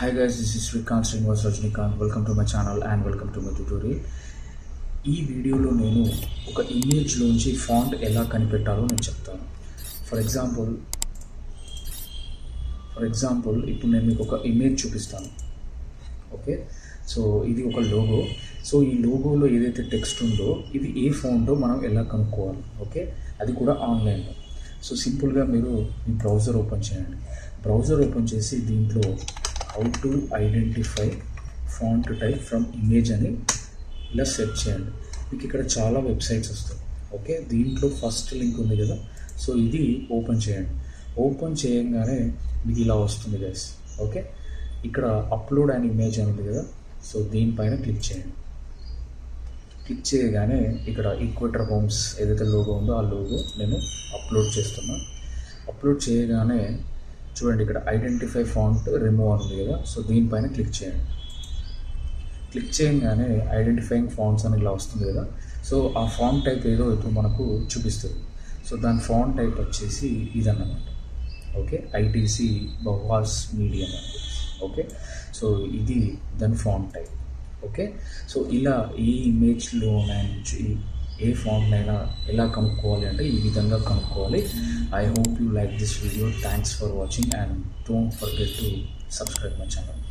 Hi guys, this is Srikanth Srinivas Rajnikant. Welcome to my channel and welcome to my tutorial. ఈ వీడియోలో నేను ఒక ఇమేజ్లోంచి font ఎలా కనిపెట్టాలో నేను చెప్తాను. ఫర్ ఎగ్జాంపుల్ ఇప్పుడు నేను మీకు ఒక ఇమేజ్ చూపిస్తాను. ఓకే, సో ఇది ఒక లోగో. సో ఈ లోగోలో ఏదైతే టెక్స్ట్ ఉందో ఇది ఏ ఫాంటో మనం ఎలా కనుక్కోవాలి. ఓకే, అది కూడా ఆన్లైన్లో. సో సింపుల్గా మీరు మీ బ్రౌజర్ ఓపెన్ చేయండి. బ్రౌజర్ ఓపెన్ చేసి దీంట్లో how to identify font type from image అని ఇలా సెర్చ్ చేయండి. మీకు ఇక్కడ చాలా వెబ్సైట్స్ వస్తాయి. ఓకే, దీంట్లో ఫస్ట్ లింక్ ఉంది కదా, సో ఇది ఓపెన్ చేయండి. ఓపెన్ చేయగానే మీకు ఇలా వస్తుంది గైస్. ఓకే, ఇక్కడ అప్లోడ్ అండ్ ఇమేజ్ అని ఉంది కదా, సో దీనిపైన క్లిక్ చేయండి. క్లిక్ చేయగానే ఇక్కడ ఈక్వేటర్ హోమ్స్ ఏదైతే లోగో ఉందో ఆ లోగో నేను అప్లోడ్ చేస్తున్నా. అప్లోడ్ చేయగానే చూడండి ఇక్కడ ఐడెంటిఫై ఫాంట్ రిమూవ్ ఉంది కదా, సో దీనిపైన క్లిక్ చేయండి. క్లిక్ చేయగానే ఐడెంటిఫైయింగ్ ఫాంట్స్ అని ఇలా వస్తుంది కదా, సో ఆ ఫాంట్ టైప్ ఏదో ఇప్పుడు మనకు చూపిస్తుంది. సో దాని ఫాంట్ టైప్ వచ్చేసి ఇదన్నమాట. ఓకే, ఐటీసీ బవాస్ మీడియం అని. ఓకే, సో ఇది దాని ఫాంట్ టైప్. ఓకే, సో ఇలా ఏ ఇమేజ్లో నుంచి ఏ ఫాంట్నైనా ఎలా కనుక్కోవాలి అంటే ఈ విధంగా కనుక్కోవాలి. I hope you like this video. Thanks for watching and don't forget to subscribe my channel.